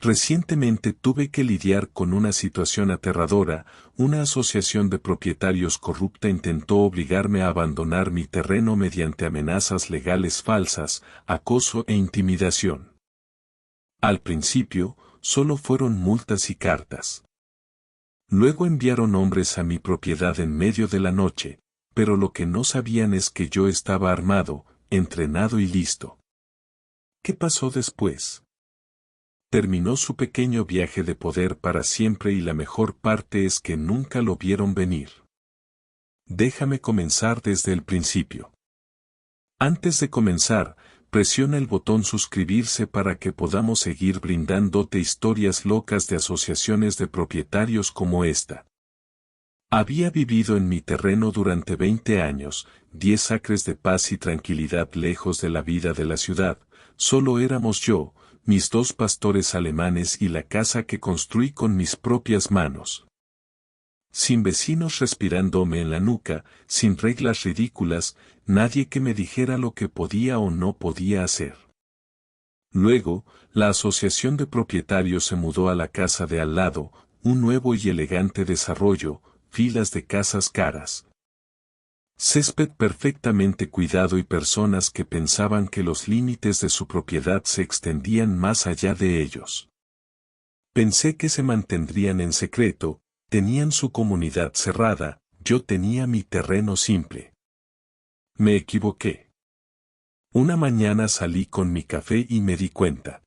Recientemente tuve que lidiar con una situación aterradora. Una asociación de propietarios corrupta intentó obligarme a abandonar mi terreno mediante amenazas legales falsas, acoso e intimidación. Al principio, solo fueron multas y cartas. Luego enviaron hombres a mi propiedad en medio de la noche, pero lo que no sabían es que yo estaba armado, entrenado y listo. ¿Qué pasó después? Terminó su pequeño viaje de poder para siempre y la mejor parte es que nunca lo vieron venir. Déjame comenzar desde el principio. Antes de comenzar, presiona el botón suscribirse para que podamos seguir brindándote historias locas de asociaciones de propietarios como esta. Había vivido en mi terreno durante 20 años, 10 acres de paz y tranquilidad lejos de la vida de la ciudad. Solo éramos yo, mis 2 pastores alemanes y la casa que construí con mis propias manos. Sin vecinos respirándome en la nuca, sin reglas ridículas, nadie que me dijera lo que podía o no podía hacer. Luego, la asociación de propietarios se mudó a la casa de al lado, un nuevo y elegante desarrollo, filas de casas caras. Césped perfectamente cuidado y personas que pensaban que los límites de su propiedad se extendían más allá de ellos. Pensé que se mantendrían en secreto, tenían su comunidad cerrada, yo tenía mi terreno simple. Me equivoqué. Una mañana salí con mi café y me di cuenta.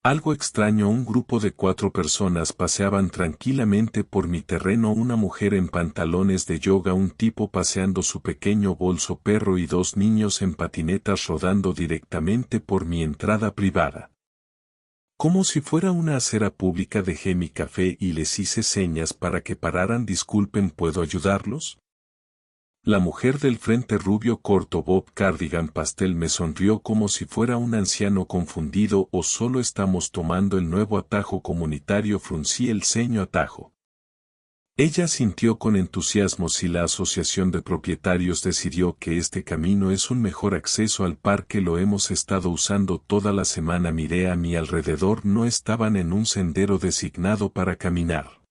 Algo extraño, un grupo de 4 personas paseaban tranquilamente por mi terreno, una mujer en pantalones de yoga, un tipo paseando su pequeño bolso perro y 2 niños en patinetas rodando directamente por mi entrada privada. Como si fuera una acera pública dejé mi café y les hice señas para que pararan. Disculpen, ¿puedo ayudarlos? La mujer del frente rubio corto bob cardigan pastel me sonrió como si fuera un anciano confundido. ¿O solo estamos tomando el nuevo atajo comunitario? Fruncí el ceño. Atajo. Ella sintió con entusiasmo. Si la asociación de propietarios decidió que este camino es un mejor acceso al parque, lo hemos estado usando toda la semana. Miré a mi alrededor, no estaban en un sendero designado para caminar.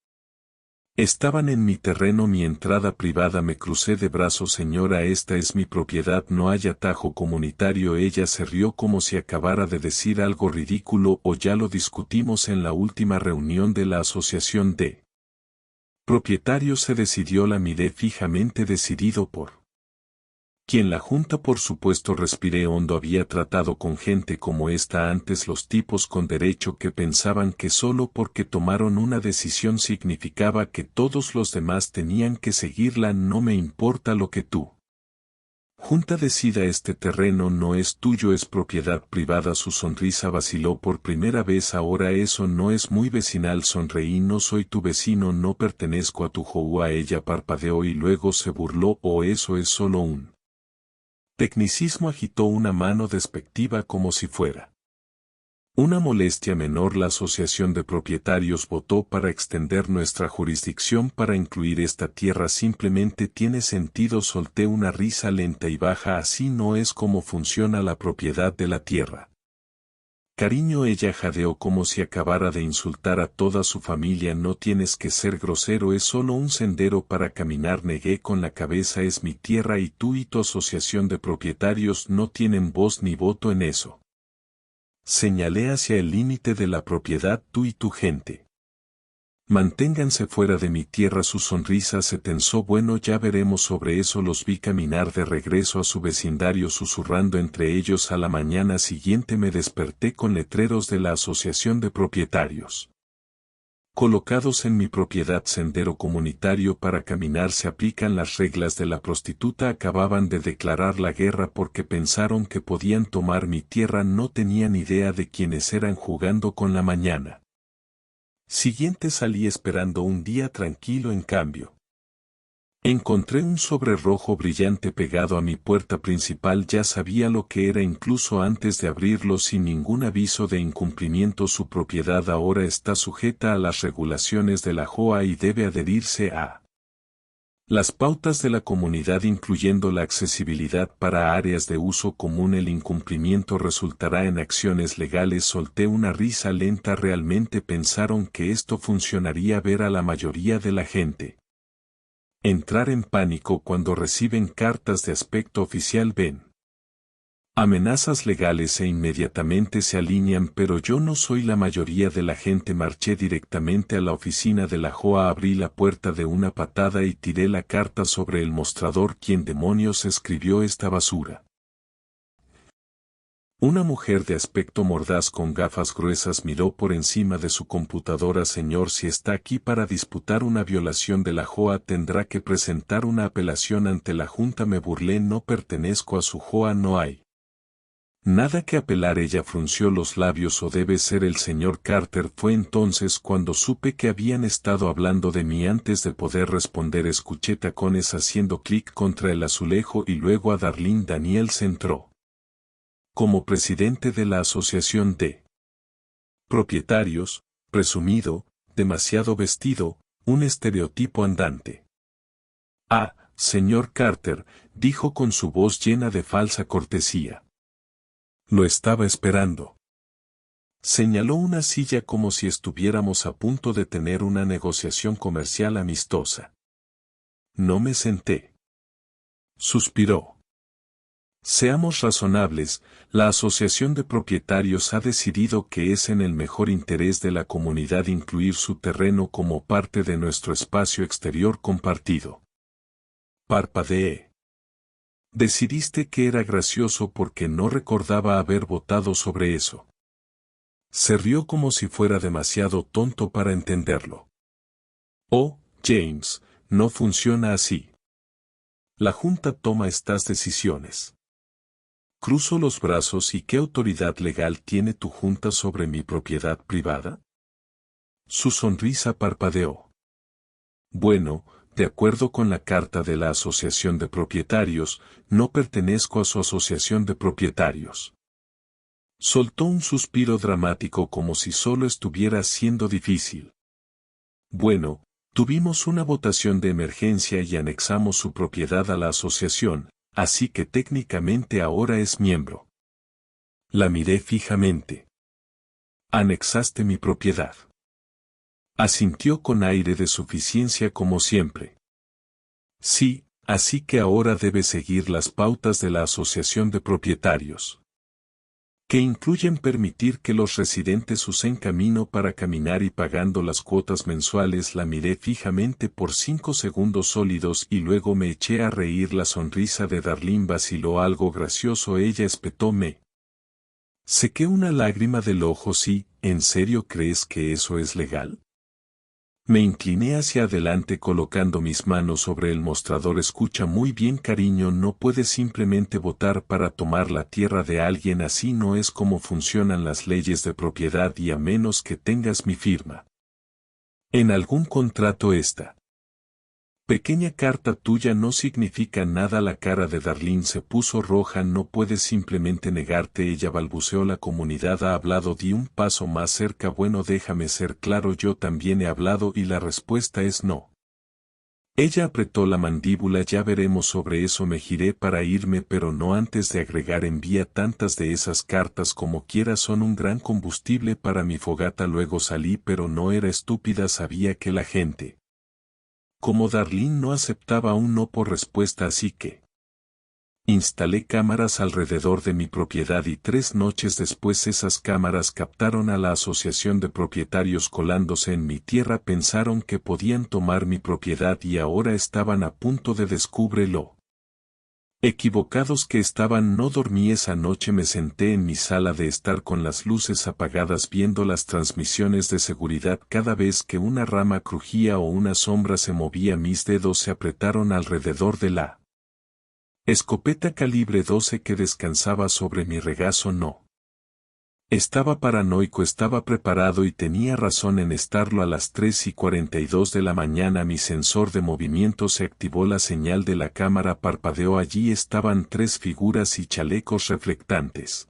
Estaban en mi terreno, mi entrada privada. Me crucé de brazos. Señora, esta es mi propiedad, no hay atajo comunitario. Ella se rió como si acabara de decir algo ridículo. ¿O ya lo discutimos en la última reunión de la asociación de propietarios? Se decidió. La miré fijamente, decidido por quien la junta. Por supuesto, respiré hondo. Había tratado con gente como esta antes, los tipos con derecho que pensaban que solo porque tomaron una decisión significaba que todos los demás tenían que seguirla. No me importa lo que tú junta decida, este terreno no es tuyo, es propiedad privada. Su sonrisa vaciló por primera vez. Ahora eso no es muy vecinal. Sonreí. No soy tu vecino, no pertenezco a tu joua. Ella parpadeó y luego se burló. ¿O eso es solo un tecnicismo? Agitó una mano despectiva como si fuera una molestia menor. La asociación de propietarios votó para extender nuestra jurisdicción para incluir esta tierra. Simplemente tiene sentido. Solté una risa lenta y baja. Así no es como funciona la propiedad de la tierra. Cariño, ella jadeó como si acabara de insultar a toda su familia. No tienes que ser grosero, es solo un sendero para caminar. Negué con la cabeza. Es mi tierra y tú y tu asociación de propietarios no tienen voz ni voto en eso. Señalé hacia el límite de la propiedad. Tú y tu gente manténganse fuera de mi tierra. Su sonrisa se tensó. Bueno, ya veremos sobre eso. Los vi caminar de regreso a su vecindario susurrando entre ellos. A la mañana siguiente me desperté con letreros de la asociación de propietarios colocados en mi propiedad. Sendero comunitario para caminar. Se aplican las reglas de la prostituta. Acababan de declarar la guerra porque pensaron que podían tomar mi tierra. No tenían idea de quiénes eran. Jugando con la mañana siguiente salí esperando un día tranquilo. En cambio, encontré un sobre rojo brillante pegado a mi puerta principal. Ya sabía lo que era incluso antes de abrirlo. Sin ningún aviso de incumplimiento. Su propiedad ahora está sujeta a las regulaciones de la JOA y debe adherirse a Las pautas de la comunidad incluyendo la accesibilidad para áreas de uso común. El incumplimiento resultará en acciones legales. Solté una risa lenta. ¿Realmente pensaron que esto funcionaría? Ver a la mayoría de la gente entrar en pánico cuando reciben cartas de aspecto oficial. Ven amenazas legales e inmediatamente se alinean, pero yo no soy la mayoría de la gente. Marché directamente a la oficina de la JOA, abrí la puerta de una patada y tiré la carta sobre el mostrador. ¿Quién demonios escribió esta basura? Una mujer de aspecto mordaz con gafas gruesas miró por encima de su computadora. Señor, si está aquí para disputar una violación de la JOA, tendrá que presentar una apelación ante la Junta. Me burlé. No pertenezco a su JOA, no hay nada que apelar. Ella frunció los labios. ¿O debe ser el señor Carter? Fue entonces cuando supe que habían estado hablando de mí. Antes de poder responder escuché tacones haciendo clic contra el azulejo y luego a Darlene Daniels entró como presidente de la Asociación de Propietarios, presumido, demasiado vestido, un estereotipo andante. Ah, señor Carter, dijo con su voz llena de falsa cortesía. Lo estaba esperando. Señaló una silla como si estuviéramos a punto de tener una negociación comercial amistosa. No me senté. Suspiró. Seamos razonables, la Asociación de Propietarios ha decidido que es en el mejor interés de la comunidad incluir su terreno como parte de nuestro espacio exterior compartido. Parpadeé. Decidiste que era gracioso porque no recordaba haber votado sobre eso. Se rió como si fuera demasiado tonto para entenderlo. Oh, James, no funciona así. La Junta toma estas decisiones. Cruzo los brazos. ¿Y qué autoridad legal tiene tu Junta sobre mi propiedad privada? Su sonrisa parpadeó. Bueno, de acuerdo con la carta de la Asociación de Propietarios, no pertenezco a su Asociación de Propietarios. Soltó un suspiro dramático como si solo estuviera siendo difícil. Bueno, tuvimos una votación de emergencia y anexamos su propiedad a la asociación, así que técnicamente ahora es miembro. La miré fijamente. Anexaste mi propiedad. Asintió con aire de suficiencia como siempre. Sí, así que ahora debe seguir las pautas de la Asociación de Propietarios, que incluyen permitir que los residentes usen camino para caminar y pagando las cuotas mensuales. La miré fijamente por 5 segundos sólidos y luego me eché a reír. La sonrisa de Darlene vaciló. Algo gracioso. Ella espetó. Me sequé una lágrima del ojo. Sí, ¿en serio crees que eso es legal? Me incliné hacia adelante colocando mis manos sobre el mostrador. Escucha muy bien, cariño, no puedes simplemente votar para tomar la tierra de alguien. Así no es como funcionan las leyes de propiedad, y a menos que tengas mi firma en algún contrato, esta pequeña carta tuya no significa nada. La cara de Darlene se puso roja. No puedes simplemente negarte. Ella balbuceó. La comunidad ha hablado. Di un paso más cerca. Bueno, déjame ser claro, yo también he hablado y la respuesta es no. Ella apretó la mandíbula. Ya veremos sobre eso. Me giré para irme, pero no antes de agregar: envía tantas de esas cartas como quieras, son un gran combustible para mi fogata. Luego salí, pero no era estúpida, sabía que la gente como Darlene no aceptaba un no por respuesta, así que instalé cámaras alrededor de mi propiedad y 3 noches después esas cámaras captaron a la Asociación de Propietarios colándose en mi tierra. Pensaron que podían tomar mi propiedad y ahora estaban a punto de descubrirlo. Equivocados que estaban. No dormí esa noche. Me senté en mi sala de estar con las luces apagadas viendo las transmisiones de seguridad. Cada vez que una rama crujía o una sombra se movía, mis dedos se apretaron alrededor de la escopeta calibre 12 que descansaba sobre mi regazo. No estaba paranoico, estaba preparado y tenía razón en estarlo. A las 3:42 de la mañana mi sensor de movimiento se activó. La señal de la cámara parpadeó. Allí estaban 3 figuras y chalecos reflectantes.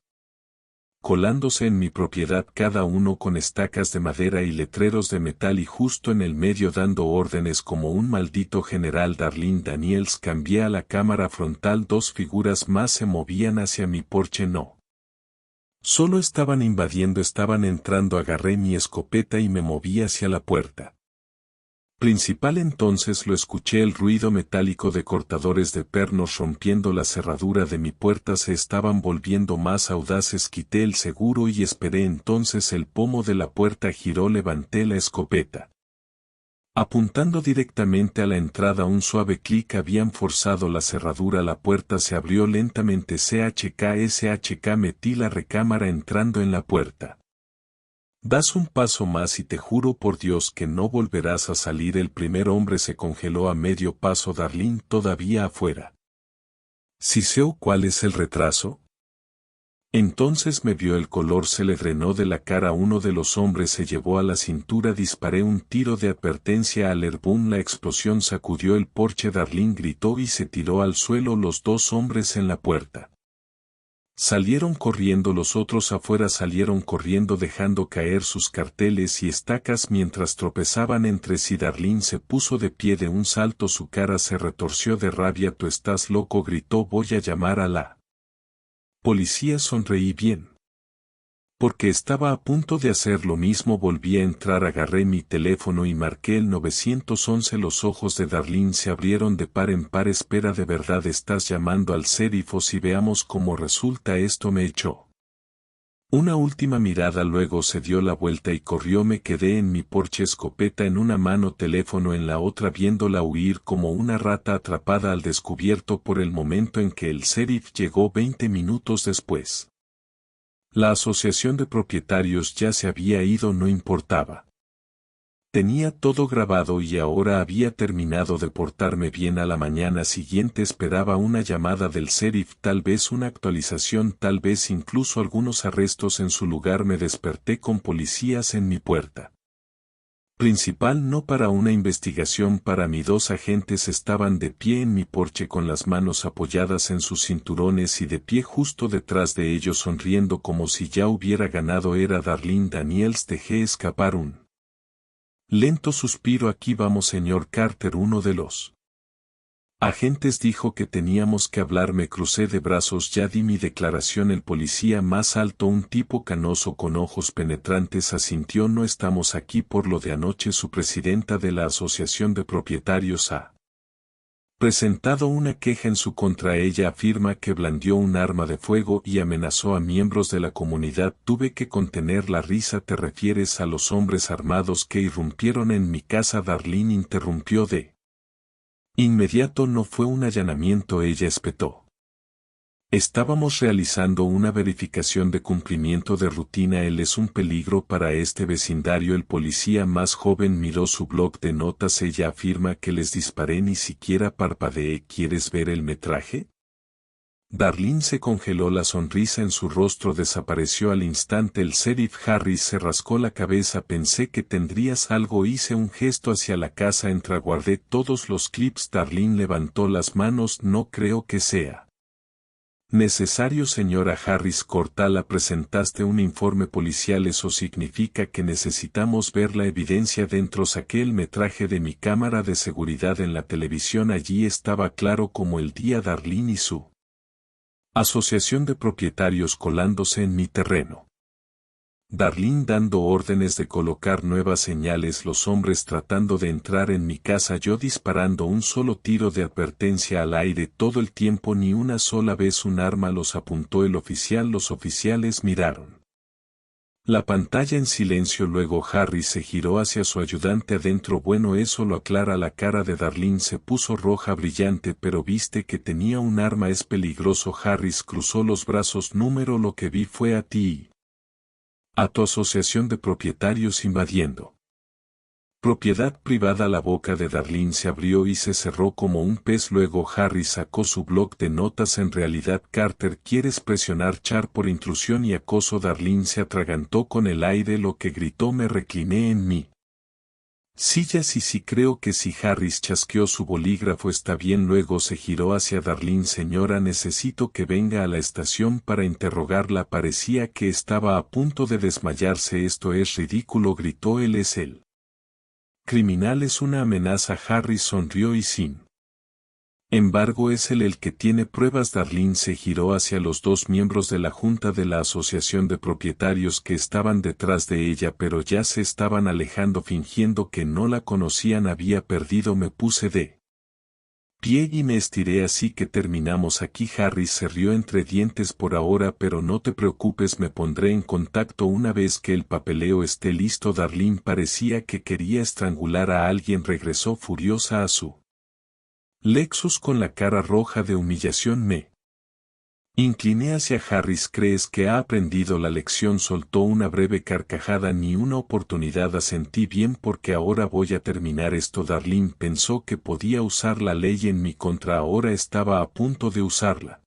colándose en mi propiedad cada uno con estacas de madera y letreros de metal y justo en el medio dando órdenes como un maldito general. Darlene Daniels. Cambié a la cámara frontal. Dos figuras más se movían hacia mi porche. No solo estaban invadiendo, estaban entrando. Agarré mi escopeta y me moví hacia la puerta principal. Entonces lo escuché, el ruido metálico de cortadores de pernos rompiendo la cerradura de mi puerta. Se estaban volviendo más audaces. Quité el seguro y esperé. Entonces el pomo de la puerta giró. Levanté la escopeta, apuntando directamente a la entrada. Un suave clic habían forzado la cerradura. La puerta se abrió lentamente. SHK. Metí la recámara entrando en la puerta. Das un paso más y te juro por Dios que no volverás a salir. El primer hombre se congeló a medio paso. Darlene todavía afuera. Siseo. ¿Cuál es el retraso? Entonces me vio. El color se le drenó de la cara. Uno de los hombres se llevó a la cintura. Disparé un tiro de advertencia al Airboom. La explosión sacudió el porche. Darlene gritó y se tiró al suelo. Los dos hombres en la puerta salieron corriendo. Los otros afuera salieron corriendo dejando caer sus carteles y estacas mientras tropezaban entre sí. Darlene se puso de pie de un salto. Su cara se retorció de rabia. ¿Tú estás loco?, gritó. Voy a llamar a la policía. Sonreí bien, porque estaba a punto de hacer lo mismo. Volví a entrar. Agarré mi teléfono y marqué el 911. Los ojos de Darlene se abrieron de par en par. Espera, ¿de verdad estás llamando al sheriff? O si veamos cómo resulta esto. Me echó una última mirada, luego se dio la vuelta y corrió. Me quedé en mi porche, escopeta en una mano, teléfono en la otra, viéndola huir como una rata atrapada al descubierto. Por el momento en que el sheriff llegó 20 minutos después, la asociación de propietarios ya se había ido. No importaba. Tenía todo grabado y ahora había terminado de portarme bien. A la mañana siguiente esperaba una llamada del sheriff, tal vez una actualización, tal vez incluso algunos arrestos en su lugar. Me desperté con policías en mi puerta principal, no para una investigación para mí. Dos agentes estaban de pie en mi porche con las manos apoyadas en sus cinturones y de pie justo detrás de ellos, sonriendo como si ya hubiera ganado. Era Darlene Daniels. Dejé escapar un lento suspiro. Aquí vamos, señor Carter. Uno de los agentes dijo que teníamos que hablar. Me crucé de brazos. Ya di mi declaración. El policía más alto, un tipo canoso con ojos penetrantes, asintió. No estamos aquí por lo de anoche. Su presidenta de la Asociación de Propietarios ha presentado una queja en su contra. Ella afirma que blandió un arma de fuego y amenazó a miembros de la comunidad. Tuve que contener la risa. ¿Te refieres a los hombres armados que irrumpieron en mi casa? Darlene interrumpió de inmediato. No fue un allanamiento, ella espetó. Estábamos realizando una verificación de cumplimiento de rutina. Él es un peligro para este vecindario. El policía más joven miró su bloc de notas. Ella afirma que les disparé. Ni siquiera parpadeé. ¿Quieres ver el metraje? Darlene se congeló. La sonrisa en su rostro desapareció al instante. El sheriff Harris se rascó la cabeza. Pensé que tendrías algo. Hice un gesto hacia la casa. Guardé todos los clips. Darlene levantó las manos. No creo que sea necesario, señora Harris. Cortala. Presentaste un informe policial. Eso significa que necesitamos ver la evidencia dentro. Saqué el metraje de mi cámara de seguridad en la televisión. Allí estaba claro como el día. Darlene y su asociación de propietarios colándose en mi terreno. Darlene dando órdenes de colocar nuevas señales. Los hombres tratando de entrar en mi casa. Yo disparando un solo tiro de advertencia al aire todo el tiempo. Ni una sola vez un arma los apuntó el oficial. Los oficiales miraron la pantalla en silencio. Luego Harris se giró hacia su ayudante. Adentro. Bueno, eso lo aclara. La cara de Darlene se puso roja brillante. Pero viste que tenía un arma. Es peligroso. Harris cruzó los brazos. Número lo que vi fue a ti, a tu asociación de propietarios invadiendo propiedad privada. La boca de Darlene se abrió y se cerró como un pez. Luego Harris sacó su bloc de notas. En realidad, Carter, quieres presionar Char por intrusión y acoso. Darlene se atragantó con el aire. Lo que gritó. Me recliné en mi Sillas y sí, creo que si Harris chasqueó su bolígrafo está bien. Luego se giró hacia Darlene. Señora, necesito que venga a la estación para interrogarla. Parecía que estaba a punto de desmayarse. Esto es ridículo, gritó él. Es el criminal, es una amenaza. Harris sonrió y sin embargo es él el que tiene pruebas. Darlene se giró hacia los dos miembros de la junta de la asociación de propietarios que estaban detrás de ella, pero ya se estaban alejando fingiendo que no la conocían. Había perdido. Me puse de pie y me estiré. Así que terminamos aquí. Harris se rió entre dientes. Por ahora, pero no te preocupes, me pondré en contacto una vez que el papeleo esté listo. Darlene parecía que quería estrangular a alguien. Regresó furiosa a su Lexus con la cara roja de humillación. Me incliné hacia Harris. ¿Crees que ha aprendido la lección? Soltó una breve carcajada. Ni una oportunidad. Asentí. Bien, porque ahora voy a terminar esto. Darlene pensó que podía usar la ley en mi contra. Ahora estaba a punto de usarla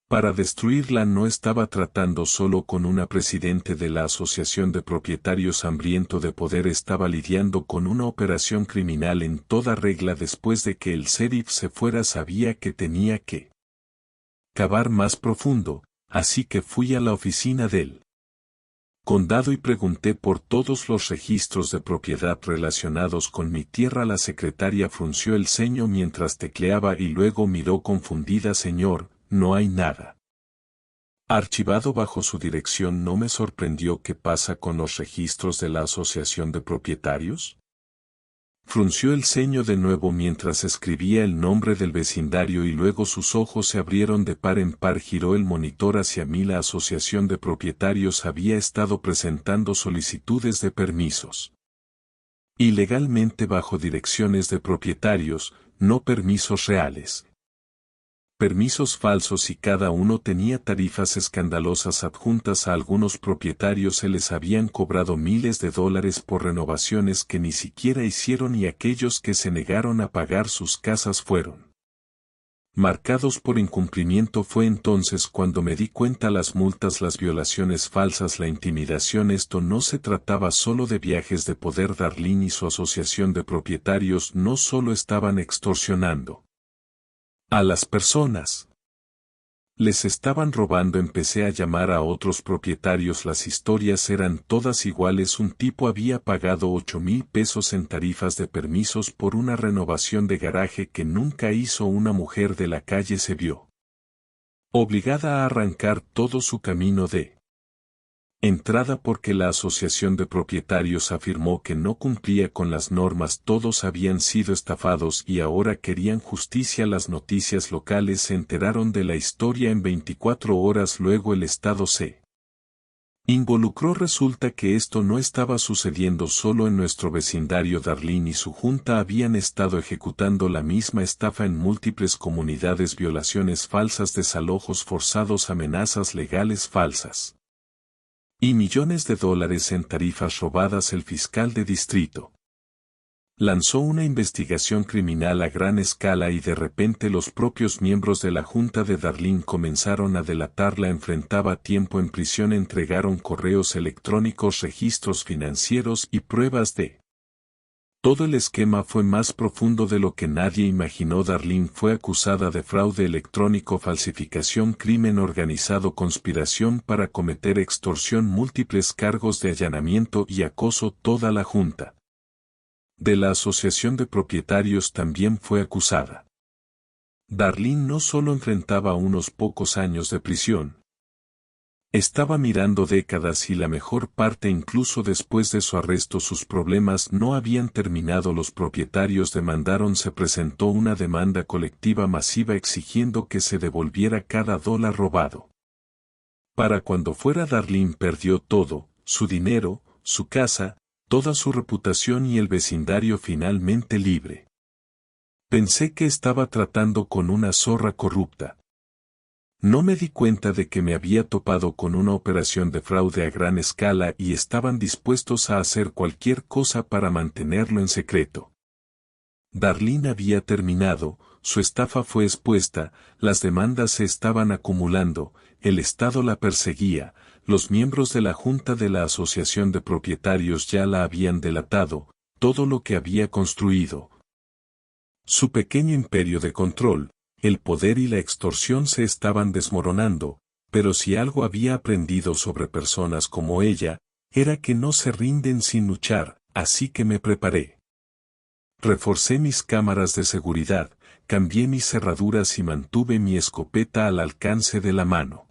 para destruirla. No estaba tratando solo con una presidente de la asociación de propietarios hambriento de poder. Estaba lidiando con una operación criminal en toda regla. Después de que el sheriff se fuera, sabía que tenía que cavar más profundo, así que fui a la oficina del condado y pregunté por todos los registros de propiedad relacionados con mi tierra. La secretaria frunció el ceño mientras tecleaba y luego miró confundida. Señor, no hay nada archivado bajo su dirección. No me sorprendió. ¿Qué pasa con los registros de la asociación de propietarios? Frunció el ceño de nuevo mientras escribía el nombre del vecindario y luego sus ojos se abrieron de par en par. Giró el monitor hacia mí. La asociación de propietarios había estado presentando solicitudes de permisos ilegalmente bajo direcciones de propietarios, no permisos reales. Permisos falsos, y cada uno tenía tarifas escandalosas adjuntas. A algunos propietarios se les habían cobrado miles de dólares por renovaciones que ni siquiera hicieron, y aquellos que se negaron a pagar sus casas fueron marcados por incumplimiento. Fue entonces cuando me di cuenta: las multas, las violaciones falsas, la intimidación. Esto no se trataba solo de viajes de poder. Darlene y su asociación de propietarios no solo estaban extorsionando a las personas, les estaban robando. Empecé a llamar a otros propietarios. Las historias eran todas iguales. Un tipo había pagado $8,000 en tarifas de permisos por una renovación de garaje que nunca hizo. Una mujer de la calle se vio obligada a arrancar todo su camino de entrada porque la asociación de propietarios afirmó que no cumplía con las normas. Todos habían sido estafados y ahora querían justicia. Las noticias locales se enteraron de la historia en 24 horas. Luego el Estado se involucró. Resulta que esto no estaba sucediendo solo en nuestro vecindario. Darlene y su junta habían estado ejecutando la misma estafa en múltiples comunidades: violaciones falsas, desalojos forzados, amenazas legales falsas y millones de dólares en tarifas robadas. El fiscal de distrito lanzó una investigación criminal a gran escala y de repente los propios miembros de la junta de Darlene comenzaron a delatarla. Enfrentaba tiempo en prisión. Entregaron correos electrónicos, registros financieros y pruebas de todo. El esquema fue más profundo de lo que nadie imaginó. Darlene fue acusada de fraude electrónico, falsificación, crimen organizado, conspiración para cometer extorsión, múltiples cargos de allanamiento y acoso. Toda la junta de la asociación de propietarios también fue acusada. Darlene no solo enfrentaba unos pocos años de prisión, estaba mirando décadas, y la mejor parte: incluso después de su arresto sus problemas no habían terminado. Los propietarios demandaron. Se presentó una demanda colectiva masiva exigiendo que se devolviera cada dólar robado. Para cuando fuera, Darlene perdió todo: su dinero, su casa, toda su reputación y el vecindario finalmente libre. Pensé que estaba tratando con una zorra corrupta. No me di cuenta de que me había topado con una operación de fraude a gran escala y estaban dispuestos a hacer cualquier cosa para mantenerlo en secreto. Darlene había terminado, su estafa fue expuesta, las demandas se estaban acumulando, el Estado la perseguía, los miembros de la junta de la asociación de propietarios ya la habían delatado, todo lo que había construido. Su pequeño imperio de control, el poder y la extorsión se estaban desmoronando, pero si algo había aprendido sobre personas como ella, era que no se rinden sin luchar, así que me preparé. Reforcé mis cámaras de seguridad, cambié mis cerraduras y mantuve mi escopeta al alcance de la mano.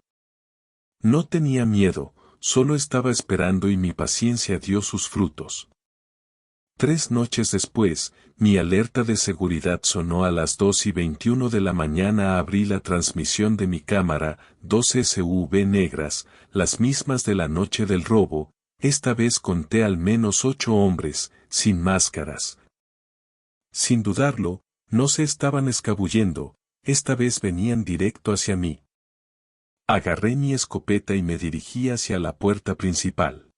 No tenía miedo, solo estaba esperando y mi paciencia dio sus frutos. 3 noches después, mi alerta de seguridad sonó a las 2:21 de la mañana. Abrí la transmisión de mi cámara, 12 SUV negras, las mismas de la noche del robo. Esta vez conté al menos 8 hombres, sin máscaras. Sin dudarlo, no se estaban escabullendo, esta vez venían directo hacia mí. Agarré mi escopeta y me dirigí hacia la puerta principal.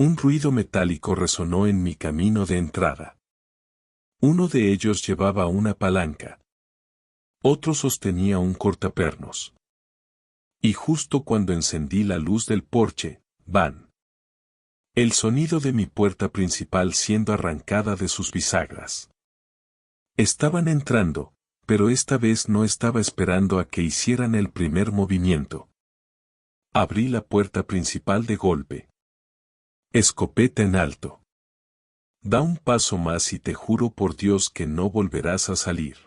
Un ruido metálico resonó en mi camino de entrada. Uno de ellos llevaba una palanca. Otro sostenía un cortapernos. Y justo cuando encendí la luz del porche, ¡bam! El sonido de mi puerta principal siendo arrancada de sus bisagras. Estaban entrando, pero esta vez no estaba esperando a que hicieran el primer movimiento. Abrí la puerta principal de golpe. Escopeta en alto. Da un paso más y te juro por Dios que no volverás a salir.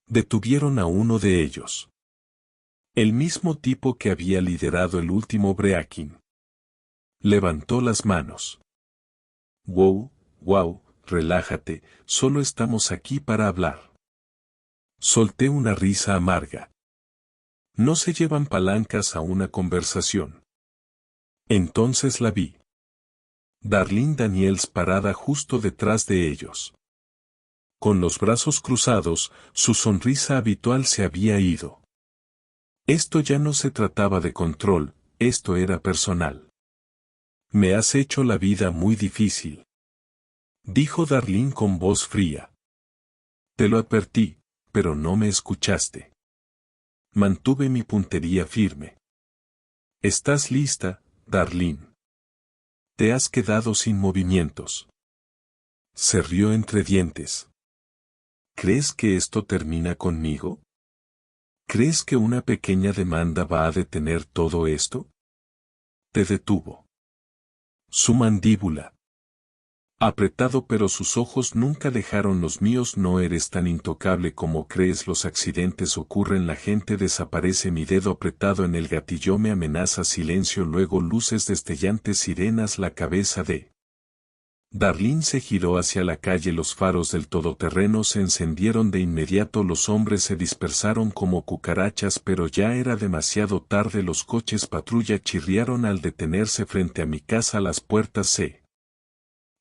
Detuvieron a uno de ellos. El mismo tipo que había liderado el último breaking. Levantó las manos. Wow, relájate, solo estamos aquí para hablar. Solté una risa amarga. No se llevan palancas a una conversación. Entonces la vi. Darlene Daniels parada justo detrás de ellos. Con los brazos cruzados, su sonrisa habitual se había ido. Esto ya no se trataba de control, esto era personal. Me has hecho la vida muy difícil, dijo Darlene con voz fría. Te lo advertí, pero no me escuchaste. Mantuve mi puntería firme. ¿Estás lista, Darlene? Te has quedado sin movimientos. Se rió entre dientes. ¿Crees que esto termina conmigo? ¿Crees que una pequeña demanda va a detener todo esto? Te detuvo. Su mandíbula. Apretado, pero sus ojos nunca dejaron los míos. No eres tan intocable como crees. Los accidentes ocurren, la gente desaparece. Mi dedo apretado en el gatillo me amenaza. Silencio, luego luces destellantes, sirenas. La cabeza de Darlene se giró hacia la calle. Los faros del todoterreno se encendieron de inmediato. Los hombres se dispersaron como cucarachas, pero ya era demasiado tarde. Los coches patrulla chirriaron al detenerse frente a mi casa. Las puertas se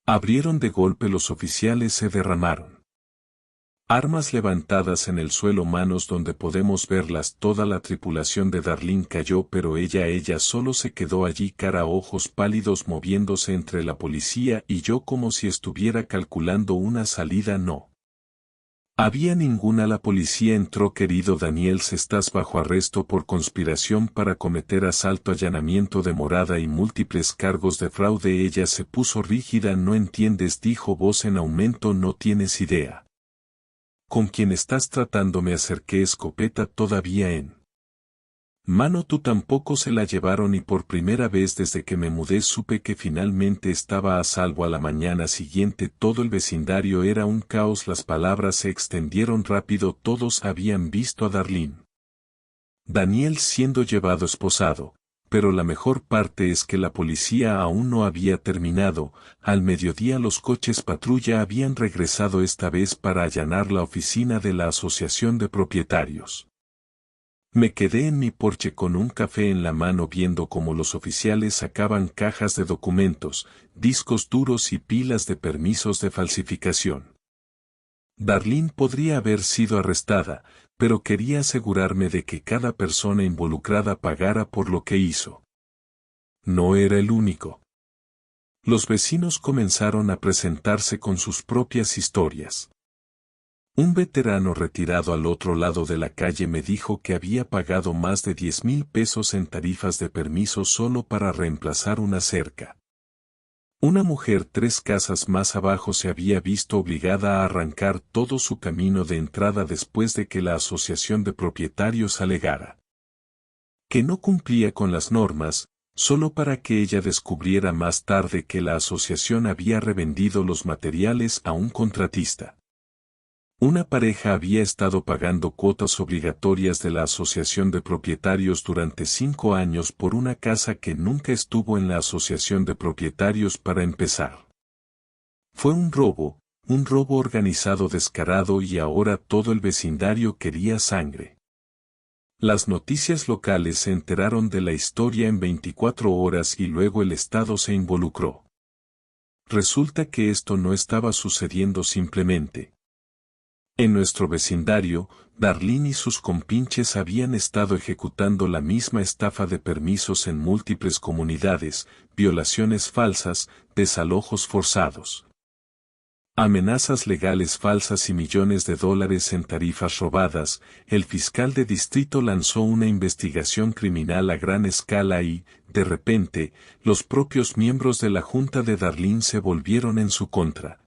abrieron de golpe. Los oficiales se derramaron. Armas levantadas en el suelo, manos donde podemos verlas. Toda la tripulación de Darlene cayó, pero ella solo se quedó allí, cara a ojos pálidos, moviéndose entre la policía y yo como si estuviera calculando una salida. No había ninguna. La policía entró. Querido Daniels, estás bajo arresto por conspiración para cometer asalto, allanamiento de morada y múltiples cargos de fraude. Ella se puso rígida. No entiendes, dijo, voz en aumento. No tienes idea con quién estás tratando. Me acerqué, escopeta todavía en mano. Tú tampoco. Se la llevaron y por primera vez desde que me mudé supe que finalmente estaba a salvo. A la mañana siguiente todo el vecindario era un caos. Las palabras se extendieron rápido. Todos habían visto a Darlene Daniels siendo llevado esposado, pero la mejor parte es que la policía aún no había terminado. Al mediodía los coches patrulla habían regresado, esta vez para allanar la oficina de la Asociación de Propietarios. Me quedé en mi porche con un café en la mano viendo cómo los oficiales sacaban cajas de documentos, discos duros y pilas de permisos de falsificación. Darlene podría haber sido arrestada, pero quería asegurarme de que cada persona involucrada pagara por lo que hizo. No era el único. Los vecinos comenzaron a presentarse con sus propias historias. Un veterano retirado al otro lado de la calle me dijo que había pagado más de 10,000 pesos en tarifas de permiso solo para reemplazar una cerca. Una mujer 3 casas más abajo se había visto obligada a arrancar todo su camino de entrada después de que la asociación de propietarios alegara que no cumplía con las normas, solo para que ella descubriera más tarde que la asociación había revendido los materiales a un contratista. Una pareja había estado pagando cuotas obligatorias de la asociación de propietarios durante 5 años por una casa que nunca estuvo en la asociación de propietarios para empezar. Fue un robo organizado descarado y ahora todo el vecindario quería sangre. Las noticias locales se enteraron de la historia en 24 horas y luego el Estado se involucró. Resulta que esto no estaba sucediendo simplemente. En nuestro vecindario, Darlene y sus compinches habían estado ejecutando la misma estafa de permisos en múltiples comunidades, violaciones falsas, desalojos forzados, amenazas legales falsas y millones de dólares en tarifas robadas. El fiscal de distrito lanzó una investigación criminal a gran escala y, de repente, los propios miembros de la junta de Darlene se volvieron en su contra.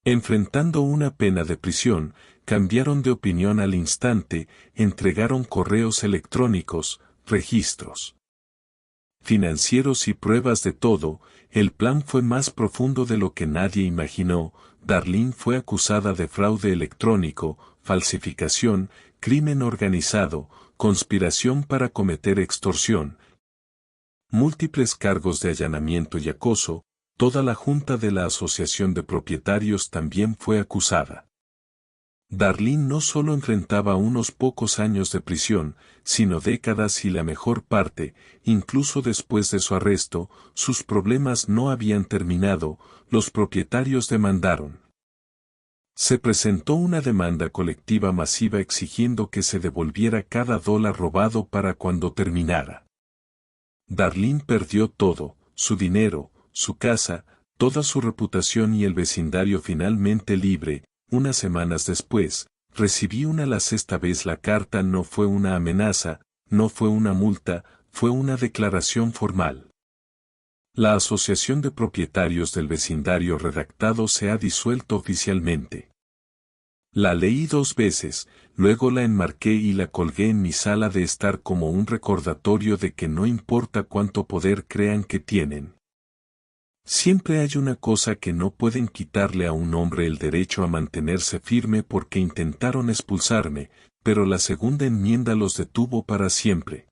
Enfrentando una pena de prisión, cambiaron de opinión al instante, entregaron correos electrónicos, registros financieros y pruebas de todo. El plan fue más profundo de lo que nadie imaginó. Darlene fue acusada de fraude electrónico, falsificación, crimen organizado, conspiración para cometer extorsión, múltiples cargos de allanamiento y acoso. Toda la junta de la asociación de propietarios también fue acusada. Darlene no solo enfrentaba unos pocos años de prisión, sino décadas y la mejor parte, incluso después de su arresto, sus problemas no habían terminado. Los propietarios demandaron. Se presentó una demanda colectiva masiva exigiendo que se devolviera cada dólar robado para cuando terminara. Darlene perdió todo, su dinero, su casa, toda su reputación y el vecindario finalmente libre. Unas semanas después, recibí esta vez la carta no fue una amenaza, no fue una multa, fue una declaración formal. La asociación de propietarios del vecindario redactado se ha disuelto oficialmente. La leí 2 veces, luego la enmarqué y la colgué en mi sala de estar como un recordatorio de que no importa cuánto poder crean que tienen. Siempre hay una cosa que no pueden quitarle a un hombre: el derecho a mantenerse firme, porque intentaron expulsarme, pero la segunda enmienda los detuvo para siempre.